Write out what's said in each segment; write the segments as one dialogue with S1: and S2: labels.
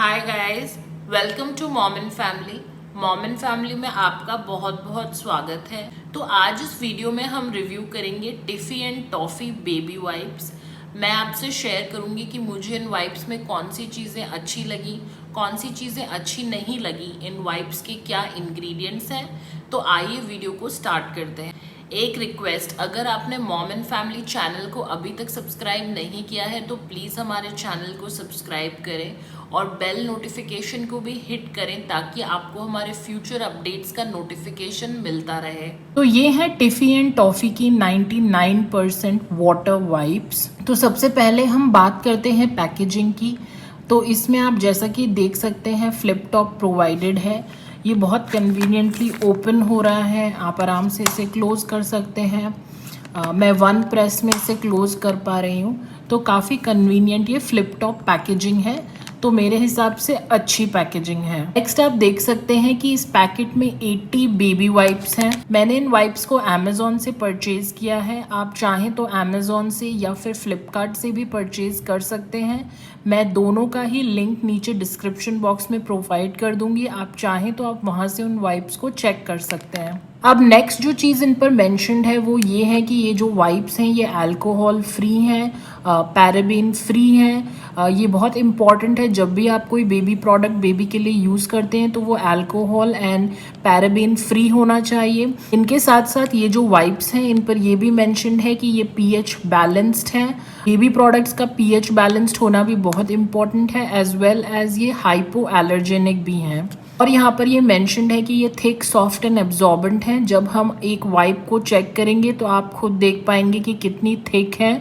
S1: Hi guys, welcome to mom and family. Mom and family में आपका बहुत बहुत स्वागत है। तो आज इस वीडियो में हम रिव्यू करेंगे टिफ़ी एंड टॉफ़ी बेबी वाइप्स। मैं आपसे शेयर करूंगी कि मुझे इन वाइप्स में कौन सी चीज़ें अच्छी लगी, कौन सी चीज़ें अच्छी नहीं लगी, इन वाइप्स के क्या इंग्रेडिएंट्स हैं। तो आइए वीडियो को स्टार्ट करते हैं। एक रिक्वेस्ट, अगर आपने मॉम एंड फैमिली चैनल को अभी तक सब्सक्राइब नहीं किया है तो प्लीज़ हमारे चैनल को सब्सक्राइब करें और बेल नोटिफिकेशन को भी हिट करें ताकि आपको हमारे फ्यूचर अपडेट्स का नोटिफिकेशन मिलता रहे। तो ये है टिफ़ी एंड टॉफ़ी की 99% वाटर वाइप्स। तो सबसे पहले हम बात करते हैं पैकेजिंग की। तो इसमें आप जैसा कि देख सकते हैं फ्लिप टॉप प्रोवाइडेड है। ये बहुत कन्वीनियंटली ओपन हो रहा है, आप आराम से इसे क्लोज़ कर सकते हैं। मैं वन प्रेस में इसे क्लोज़ कर पा रही हूँ। तो काफ़ी कन्वीनियंट ये फ्लिप टॉप पैकेजिंग है, तो मेरे हिसाब से अच्छी पैकेजिंग है। नेक्स्ट आप देख सकते हैं कि इस पैकेट में 80 बेबी वाइप्स हैं। मैंने इन वाइप्स को अमेज़ॉन से परचेज़ किया है। आप चाहें तो अमेज़ॉन से या फिर फ्लिपकार्ट से भी परचेज़ कर सकते हैं। मैं दोनों का ही लिंक नीचे डिस्क्रिप्शन बॉक्स में प्रोवाइड कर दूंगी। आप चाहें तो आप वहाँ से उन वाइप्स को चेक कर सकते हैं। अब नेक्स्ट जो चीज़ इन पर मेंशन्ड है वो ये है कि ये जो वाइप्स हैं ये अल्कोहल फ्री हैं, पैराबेन फ्री हैं। ये बहुत इंपॉर्टेंट है, जब भी आप कोई बेबी प्रोडक्ट बेबी के लिए यूज़ करते हैं तो वो अल्कोहल एंड पैराबेन फ्री होना चाहिए। इनके साथ साथ ये जो वाइप्स हैं इन पर ये भी मेंशन्ड है कि ये पीएच बैलेंस्ड है। बेबी प्रोडक्ट्स का पीएच बैलेंस्ड होना भी बहुत इंपॉर्टेंट है, एज वेल एज ये हाइपो एलर्जेनिक भी हैं। और यहाँ पर ये मेंशन्ड है कि ये थिक, सॉफ्ट एंड एब्जॉर्बेंट हैं। जब हम एक वाइप को चेक करेंगे तो आप खुद देख पाएंगे कि कितनी थिक है।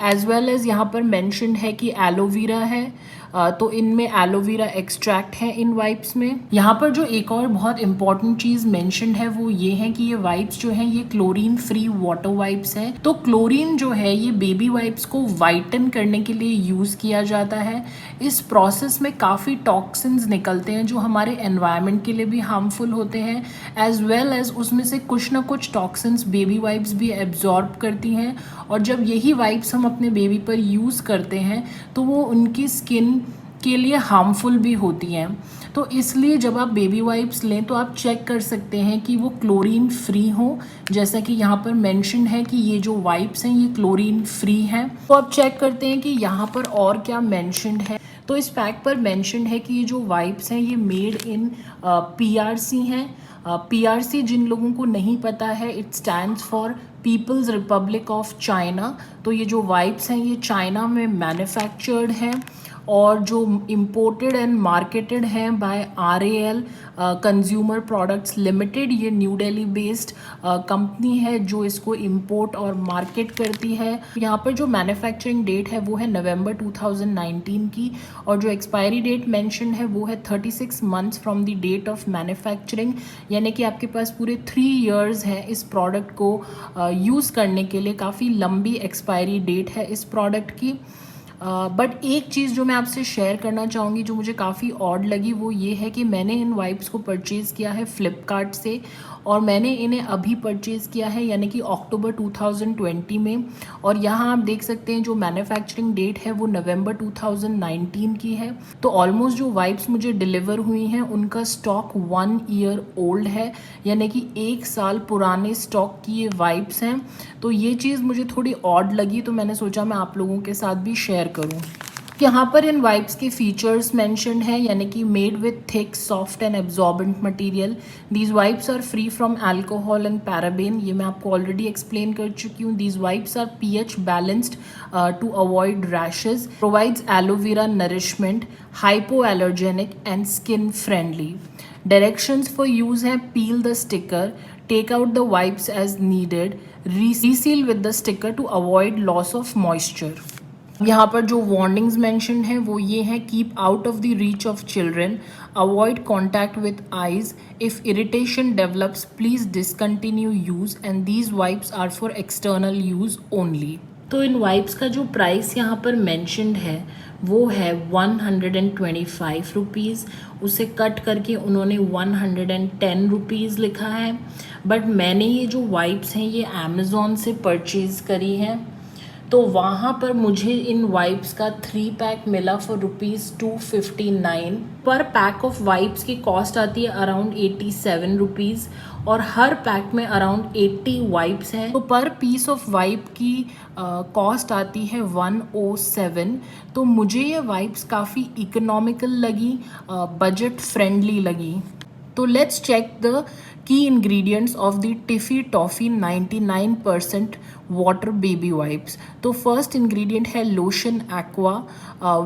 S1: एज वेल एज यहाँ पर मेंशन्ड है कि एलोवेरा है, तो इनमें एलोवेरा एक्सट्रैक्ट है इन वाइप्स में। यहाँ पर जो एक और बहुत इंपॉर्टेंट चीज़ मेंशन्ड है वो ये है कि ये वाइप्स जो हैं ये क्लोरीन फ्री वाटर वाइप्स हैं। तो क्लोरीन जो है ये बेबी वाइप्स को वाइटन करने के लिए यूज़ किया जाता है। इस प्रोसेस में काफ़ी टॉक्सिन्स निकलते हैं जो हमारे एनवायरनमेंट के लिए भी हार्मफुल होते हैं, एज वेल एज उसमें से कुछ ना कुछ टॉक्सिन्स बेबी वाइप्स भी एब्जॉर्ब करती हैं। और जब यही वाइप्स हम अपने बेबी पर यूज़ करते हैं तो वो उनकी स्किन के लिए हार्मफुल भी होती हैं। तो इसलिए जब आप बेबी वाइप्स लें तो आप चेक कर सकते हैं कि वो क्लोरीन फ्री हो, जैसा कि यहाँ पर मेंशन है कि ये जो वाइप्स हैं ये क्लोरीन फ्री हैं। तो आप चेक करते हैं कि यहाँ पर और क्या मेंशन्ड है। तो इस पैक पर मेंशन्ड है कि ये जो वाइप्स हैं ये मेड इन पीआरसी हैं। पीआरसी जिन लोगों को नहीं पता है, it stands for people's republic of China. तो ये जो वाइप्स हैं ये चाइना में मैन्युफैक्चर्ड हैं और जो इम्पोर्टेड एंड मार्केटेड हैं by RAL consumer products limited. ये न्यू दिल्ली बेस्ड कंपनी है जो इसको इंपोर्ट और मार्केट करती है। यहाँ पर जो मैन्युफैक्चरिंग डेट है वो है नवंबर 2019 की, और जो एक्सपायरी डेट मेंशन है वो है 36 months from the date of manufacturing. यानी कि आपके पास पूरे 3 इयर्स हैं इस प्रोडक्ट को यूज़ करने के लिए। काफ़ी लंबी एक्सपायरी डेट है इस प्रोडक्ट की। बट एक चीज़ जो मैं आपसे शेयर करना चाहूँगी जो मुझे काफ़ी ऑड लगी वो ये है कि मैंने इन वाइप्स को परचेज़ किया है फ्लिपकार्ट से, और मैंने इन्हें अभी परचेज़ किया है यानी कि अक्टूबर 2020 में। और यहाँ आप देख सकते हैं जो मैन्युफैक्चरिंग डेट है वो नवंबर 2019 की है। तो ऑलमोस्ट जो वाइप्स मुझे डिलीवर हुई हैं उनका स्टॉक 1 ईयर ओल्ड है, यानी कि 1 साल पुराने स्टॉक की ये वाइप्स हैं। तो ये चीज़ मुझे थोड़ी ऑड लगी, तो मैंने सोचा मैं आप लोगों के साथ भी शेयर करूं। यहाँ पर इन वाइप्स के फीचर्स मेंशन्ड हैं, यानी कि made with thick, soft and absorbent material. These wipes are free from alcohol and paraben. ये मैं आपको ऑलरेडी एक्सप्लेन कर चुकी हूँ। These wipes are pH balanced to avoid rashes, provides aloe vera nourishment, hypoallergenic and skin friendly. Directions for use हैं: peel the sticker, take out the wipes as needed, reseal with the sticker to avoid loss of moisture. यहाँ पर जो warnings mention हैं वो ये हैं: keep out of the reach of children, avoid contact with eyes, if irritation develops please discontinue use, and these wipes are for external use only. तो इन wipes का जो प्राइस यहाँ पर मेंशन्ड है वो है 125 रुपीज़। उसे कट करके उन्होंने 110 रुपीज़ लिखा है। बट मैंने ये जो वाइप्स हैं ये अमेज़ॉन से परचेज़ करी हैं। तो वहाँ पर मुझे इन वाइप्स का 3 पैक मिला फॉर ₹259। पर पैक ऑफ वाइप्स की कॉस्ट आती है अराउंड 87 रुपीज़ और हर पैक में अराउंड 80 वाइप्स हैं। तो पर पीस ऑफ वाइप की कॉस्ट आती है 107। तो मुझे ये वाइप्स काफ़ी इकोनॉमिकल लगी, बजट फ्रेंडली लगी। तो let's check the key ingredients of the Tiffy Toffee 99% water baby wipes. तो फर्स्ट इंग्रेडिएंट है lotion aqua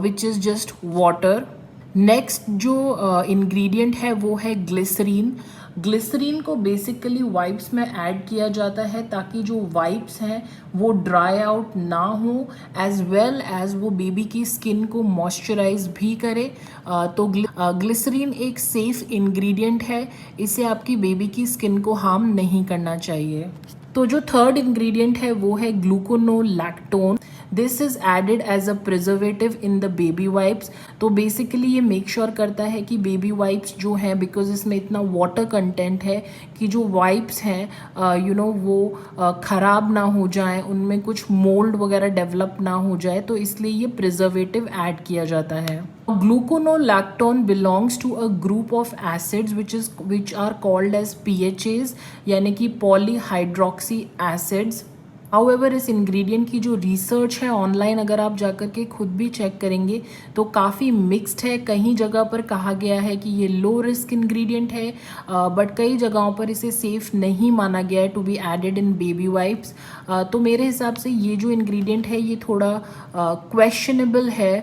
S1: which is just water. Next जो इंग्रेडिएंट है वो है ग्लिसरीन। ग्लिसरीन को बेसिकली वाइप्स में ऐड किया जाता है ताकि जो वाइप्स हैं वो ड्राई आउट ना हो, एज वेल एज वो बेबी की स्किन को मॉइस्चराइज भी करे। तो ग्लिसरीन एक सेफ इंग्रेडिएंट है, इसे आपकी बेबी की स्किन को हार्म नहीं करना चाहिए। तो जो थर्ड इंग्रेडिएंट है वो है gluconolactone. This is added as a preservative in the baby wipes. तो बेसिकली ये मेक श्योर करता है कि बेबी वाइप्स जो हैं, बिकॉज इसमें इतना वाटर कंटेंट है कि जो वाइप्स हैं वो ख़राब ना हो जाएं, उनमें कुछ मोल्ड वगैरह डेवलप ना हो जाए, तो इसलिए ये प्रिजर्वेटिव ऐड किया जाता है। Gluconolactone belongs to a group of acids which are called as PHAs, यानी कि पॉलीहाइड्रोक्सी एसिड्स। हाउएवर इस इंग्रेडिएंट की जो रिसर्च है ऑनलाइन अगर आप जाकर के खुद भी चेक करेंगे तो काफ़ी मिक्स्ड है। कहीं जगह पर कहा गया है कि ये लो रिस्क इंग्रेडिएंट है, बट कई जगहों पर इसे सेफ़ नहीं माना गया है to be added in baby wipes. तो मेरे हिसाब से ये जो इंग्रेडिएंट है ये थोड़ा क्वेश्चनेबल है।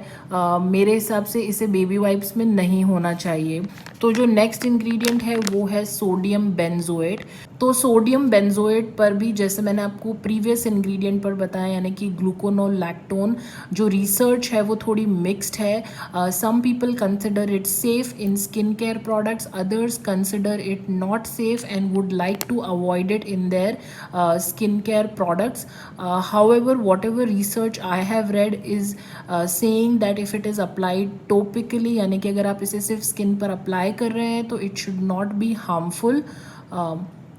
S1: मेरे हिसाब से इसे बेबी वाइप्स में नहीं होना चाहिए। तो जो नेक्स्ट इंग्रेडिएंट है वो है सोडियम बेंजोएट। तो सोडियम बेंजोएट पर भी जैसे मैंने आपको प्रीवियस इंग्रेडिएंट पर बताया, यानी कि ग्लूकोनोलैक्टोन, जो रिसर्च है वो थोड़ी मिक्स्ड है। Some people consider it safe in skin care products, others consider it not safe and would like to avoid it in their skin care products. However whatever research I have read is saying that if it is applied topically, यानी कि अगर आप इसे सिर्फ skin पर apply कर रहे हैं तो it should not be harmful।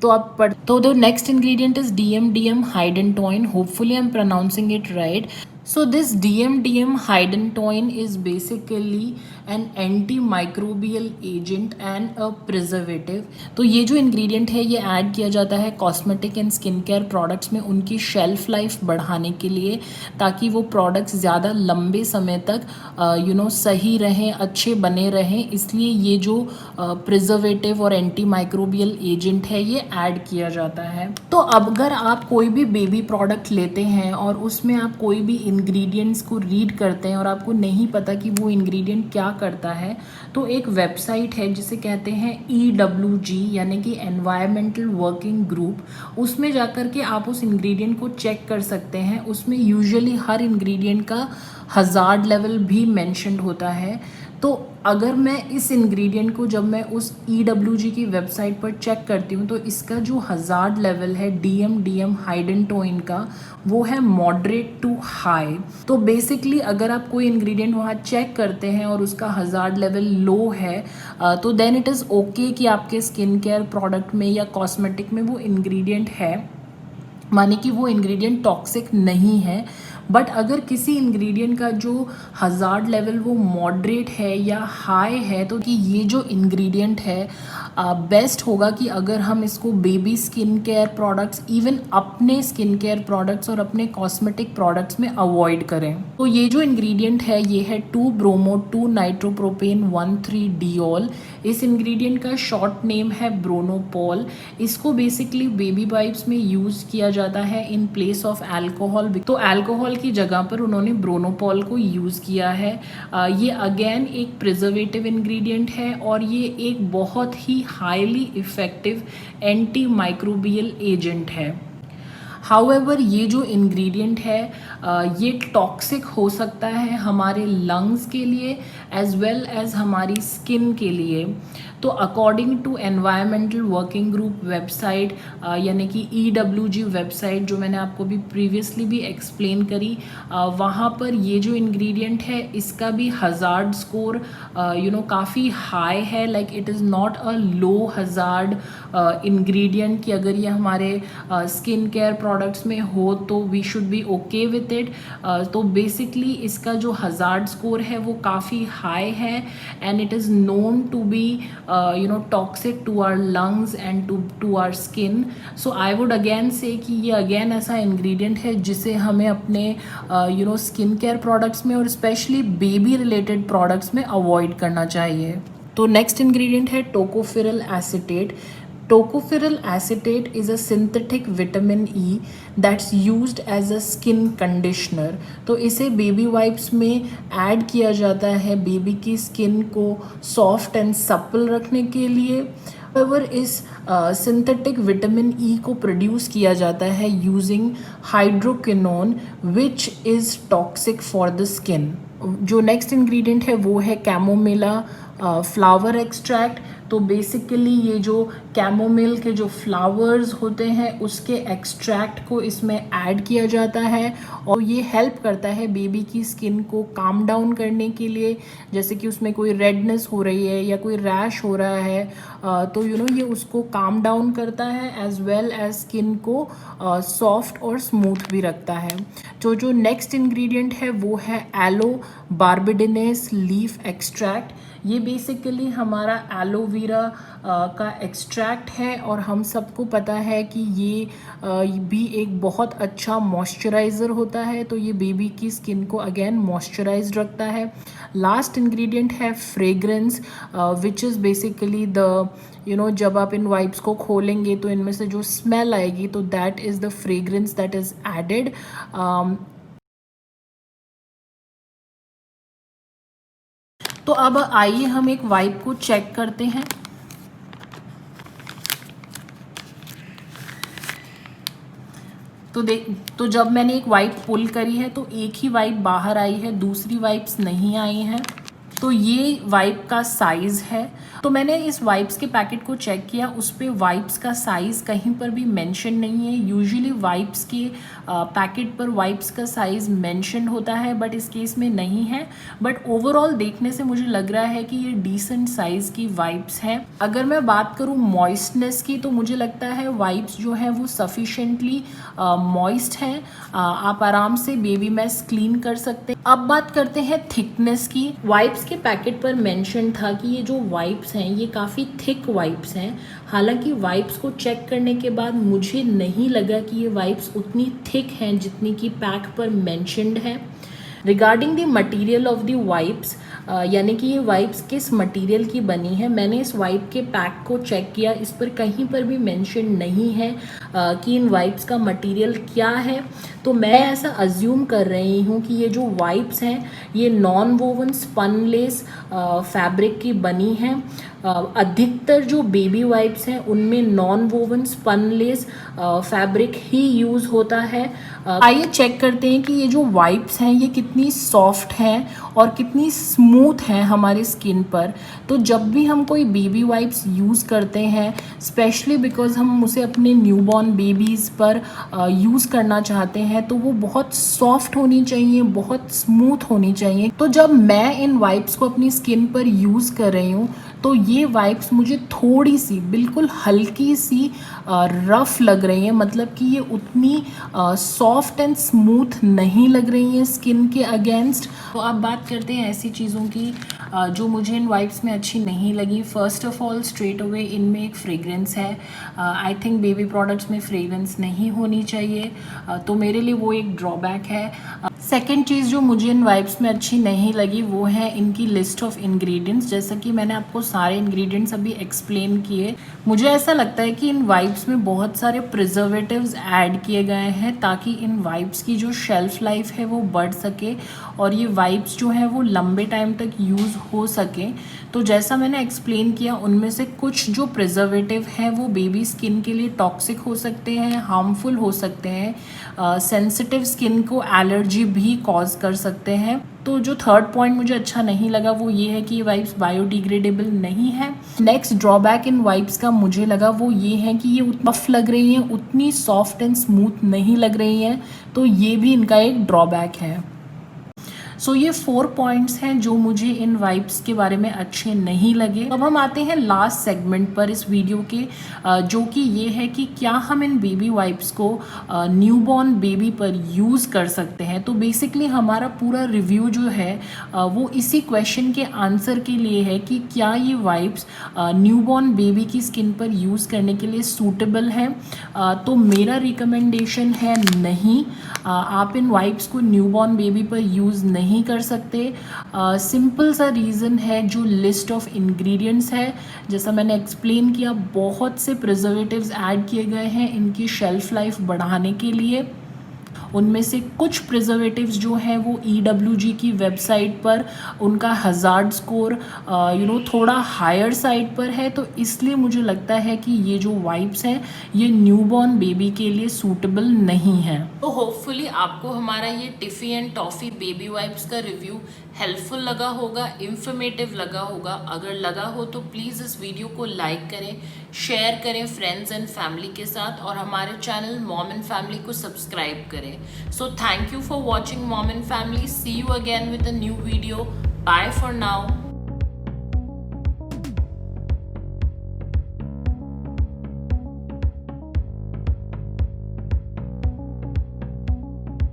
S1: तो the next ingredient is DMDM hydantoin. Hopefully I'm pronouncing it right. So this DMDM hydantoin is basically an antimicrobial agent and a preservative. तो ये जो ingredient है ये ऐड किया जाता है cosmetic and skin care products में उनकी शेल्फ लाइफ बढ़ाने के लिए, ताकि वो प्रोडक्ट्स ज़्यादा लंबे समय तक सही रहें, अच्छे बने रहें। इसलिए ये जो प्रिजर्वेटिव और एंटी माइक्रोबियल एजेंट है ये ऐड किया जाता है। तो अगर आप कोई भी बेबी प्रोडक्ट लेते हैं और उसमें आप कोई भी इंग्रेडिएंट्स को रीड करते हैं और आपको नहीं पता कि वो इंग्रेडिएंट क्या करता है, तो एक वेबसाइट है जिसे कहते हैं EWG, यानी कि एनवायरमेंटल वर्किंग ग्रुप। उसमें जाकर के आप उस इंग्रेडिएंट को चेक कर सकते हैं। उसमें यूजुअली हर इंग्रेडिएंट का हज़ार्ड लेवल भी मेंशन्ड होता है। तो अगर मैं इस इंग्रेडिएंट को जब मैं उस EWG की वेबसाइट पर चेक करती हूँ तो इसका जो हज़ार्ड लेवल है DMDM हाइडेंटोइन का वो है मॉडरेट टू हाई। तो बेसिकली अगर आप कोई इंग्रेडिएंट वहाँ चेक करते हैं और उसका हज़ार्ड लेवल लो है तो देन इट इज़ ओके कि आपके स्किन केयर प्रोडक्ट में या कॉस्मेटिक में वो इंग्रेडिएंट है, माने कि वो इंग्रेडिएंट टॉक्सिक नहीं है। बट अगर किसी इंग्रेडिएंट का जो हज़ार्ड लेवल वो मॉडरेट है या हाई है, तो कि ये जो इंग्रेडिएंट है बेस्ट होगा कि अगर हम इसको baby skin care products, even अपने स्किन केयर प्रोडक्ट्स और अपने कॉस्मेटिक प्रोडक्ट्स में अवॉइड करें। तो ये जो इंग्रेडिएंट है ये है 2-ब्रोमो-2-नाइट्रोप्रोपेन 1,3-डियोल। इस इंग्रेडिएंट का शॉर्ट नेम है ब्रोनोपॉल। इसको बेसिकली बेबी वाइप्स में यूज़ किया जाता है इन प्लेस ऑफ अल्कोहल। तो अल्कोहल की जगह पर उन्होंने ब्रोनोपॉल को यूज़ किया है। ये अगेन एक प्रिजर्वेटिव इंग्रेडिएंट है और ये एक बहुत ही highly effective anti microbial agent है। हाउएवर ये जो इंग्रेडिएंट है ये टॉक्सिक हो सकता है हमारे लंग्स के लिए एज वेल एज हमारी स्किन के लिए। तो according to environmental working group website यानी कि EWG वेबसाइट, जो मैंने आपको भी प्रीवियसली भी एक्सप्लेन करी, वहाँ पर ये जो इंग्रेडिएंट है इसका भी हज़ार्ड स्कोर काफ़ी हाई है। Like it is not a low hazard ingredient कि अगर ये हमारे स्किन केयर प्रोडक्ट्स में हो तो we should be okay with it. तो बेसिकली इसका जो हज़ार्ड स्कोर है वो काफ़ी हाई है and it is known to be toxic to our lungs and to our skin. So I would again say कि ये अगेन ऐसा इंग्रेडिएंट है जिसे हमें अपने स्किन केयर प्रोडक्ट्स में और स्पेशली बेबी रिलेटेड प्रोडक्ट्स में अवॉइड करना चाहिए। तो नेक्स्ट इंग्रेडिएंट है tocopherol acetate. Tocopherol acetate is a synthetic vitamin E that's used as a skin conditioner। तो इसे बेबी वाइप्स में ऐड किया जाता है बेबी की स्किन को सॉफ्ट एंड सप्पल रखने के लिए। होwever इस सिंथेटिक विटामिन ई को प्रोड्यूस किया जाता है using hydroquinone which is toxic for the skin. जो नेक्स्ट इंग्रेडिएंट है वो है कैमोमिला फ्लावर एक्सट्रैक्ट। तो बेसिकली ये जो कैमोमिल के जो फ्लावर्स होते हैं उसके एक्सट्रैक्ट को इसमें ऐड किया जाता है और ये हेल्प करता है बेबी की स्किन को काम डाउन करने के लिए। जैसे कि उसमें कोई रेडनेस हो रही है या कोई रैश हो रहा है तो ये उसको काम डाउन करता है एज वेल एज स्किन को सॉफ्ट और स्मूथ भी रखता है। जो नेक्स्ट इंग्रेडिएंट है वो है एलो बार्बेडिनेस लीफ एक्सट्रैक्ट। ये बेसिकली हमारा एलोवेरा का एक्सट्रैक्ट है और हम सबको पता है कि ये भी एक बहुत अच्छा मॉइस्चराइज़र होता है। तो ये बेबी की स्किन को अगेन मॉइस्चराइज्ड रखता है। लास्ट इंग्रेडिएंट है fragrance which is basically the जब आप इन वाइप्स को खोलेंगे तो इनमें से जो स्मेल आएगी तो that is the fragrance that is added. तो अब आइए हम एक वाइप को चेक करते हैं। तो जब मैंने एक वाइप पुल करी है तो एक ही वाइप बाहर आई है, दूसरी वाइप्स नहीं आई हैं। तो ये वाइप का साइज़ है। तो मैंने इस वाइप्स के पैकेट को चेक किया, उस पर वाइप्स का साइज़ कहीं पर भी मेंशन नहीं है। यूजुअली वाइप्स के पैकेट पर वाइप्स का साइज़ मेंशन होता है बट इस केस में नहीं है। बट ओवरऑल देखने से मुझे लग रहा है कि ये डिसेंट साइज़ की वाइप्स हैं। अगर मैं बात करूँ मॉइस्टनेस की तो मुझे लगता है वाइप्स जो हैं वो सफिशेंटली मॉइस्ट हैं। आप आराम से बेबी मैस क्लीन कर सकते हैं। अब बात करते हैं थिकनेस की। वाइप्स के पैकेट पर मेंशन था कि ये जो वाइप्स हैं ये काफ़ी थिक वाइप्स हैं। हालांकि वाइप्स को चेक करने के बाद मुझे नहीं लगा कि ये वाइप्स उतनी थिक हैं जितनी कि पैक पर मेंशन्ड है। Regarding the material of the wipes यानी कि ये वाइप्स किस मटेरियल की बनी है, मैंने इस वाइप के पैक को चेक किया, इस पर कहीं पर भी मेंशन नहीं है कि इन वाइप्स का मटेरियल क्या है। तो मैं ऐसा अज्यूम कर रही हूँ कि ये जो वाइप्स हैं ये नॉन वोवन स्पनलेस फैब्रिक की बनी हैं। अधिकतर जो बेबी वाइप्स हैं उनमें नॉन वोवन स्पनलेस फैब्रिक ही यूज़ होता है। आइए चेक करते हैं कि ये जो वाइप्स हैं ये कितनी सॉफ्ट हैं और कितनी स्मूथ हैं हमारी स्किन पर। तो जब भी हम कोई बेबी वाइप्स यूज़ करते हैं, स्पेशली बिकॉज हम उसे अपने न्यूबॉर्न बेबीज़ पर यूज़ करना चाहते हैं, तो वो बहुत सॉफ्ट होनी चाहिए, बहुत स्मूथ होनी चाहिए। तो जब मैं इन वाइप्स को अपनी स्किन पर यूज़ कर रही हूँ तो ये वाइप्स मुझे थोड़ी सी बिल्कुल हल्की सी रफ़ लग रही हैं, मतलब कि ये उतनी सॉफ्ट एंड स्मूथ नहीं लग रही हैं स्किन के अगेंस्ट। तो अब बात करते हैं ऐसी चीज़ों की जो मुझे इन वाइप्स में अच्छी नहीं लगी। First of all straight away इनमें एक फ्रेग्रेंस है। आई थिंक बेबी प्रोडक्ट्स में फ्रेग्रेंस नहीं होनी चाहिए, तो मेरे लिए वो एक ड्रॉबैक है। सेकेंड चीज़ जो मुझे इन वाइप्स में अच्छी नहीं लगी वो है इनकी लिस्ट ऑफ इंग्रेडिएंट्स। जैसा कि मैंने आपको सारे इंग्रेडिएंट्स अभी एक्सप्लेन किए, मुझे ऐसा लगता है कि इन वाइप्स में बहुत सारे प्रिजर्वेटिव्स ऐड किए गए हैं ताकि इन वाइप्स की जो शेल्फ़ लाइफ है वो बढ़ सके और ये वाइप्स जो हैं वो लंबे टाइम तक यूज़ हो सके। तो जैसा मैंने एक्सप्लेन किया उनमें से कुछ जो प्रिजर्वेटिव हैं वो बेबी स्किन के लिए टॉक्सिक हो सकते हैं, हार्मफुल हो सकते हैं, सेंसिटिव स्किन को एलर्जी भी कॉज कर सकते हैं। तो जो थर्ड पॉइंट मुझे अच्छा नहीं लगा वो ये है कि ये वाइप्स बायोडिग्रेडेबल नहीं है। नेक्स्ट ड्रॉबैक इन वाइप्स का मुझे लगा वो ये है कि ये उतना रफ लग रही हैं, उतनी सॉफ्ट एंड स्मूथ नहीं लग रही हैं, तो ये भी इनका एक ड्रॉबैक है। सो ये 4 पॉइंट्स हैं जो मुझे इन वाइप्स के बारे में अच्छे नहीं लगे। अब हम आते हैं लास्ट सेगमेंट पर इस वीडियो के, जो कि ये है कि क्या हम इन बेबी वाइप्स को न्यूबॉर्न बेबी पर यूज़ कर सकते हैं। तो बेसिकली हमारा पूरा रिव्यू जो है वो इसी क्वेश्चन के आंसर के लिए है कि क्या ये वाइप्स न्यूबॉर्न बेबी की स्किन पर यूज़ करने के लिए सूटेबल हैं। तो मेरा रिकमेंडेशन है नहीं, आप इन वाइप्स को न्यूबॉर्न बेबी पर यूज़ नहीं कर सकते। सिंपल सा रीज़न है, जो लिस्ट ऑफ इंग्रेडिएंट्स है, जैसा मैंने एक्सप्लेन किया, बहुत से प्रिजर्वेटिव्स ऐड किए गए हैं इनकी शेल्फ लाइफ बढ़ाने के लिए। उनमें से कुछ प्रिजर्वेटिव्स जो हैं वो EWG की वेबसाइट पर उनका हज़ार्ड स्कोर थोड़ा हायर साइड पर है, तो इसलिए मुझे लगता है कि ये जो वाइप्स हैं ये न्यूबॉर्न बेबी के लिए सूटेबल नहीं है। तो होपफुली आपको हमारा ये टिफ़ी एंड टॉफ़ी बेबी वाइप्स का रिव्यू हेल्पफुल लगा होगा, इंफॉर्मेटिव लगा होगा। अगर लगा हो तो प्लीज़ इस वीडियो को लाइक करें, शेयर करें फ्रेंड्स एंड फैमिली के साथ, और हमारे चैनल मॉम एंड फैमिली को सब्सक्राइब करें। So thank you for watching Mom and Family. See you again with a new video. Bye for now.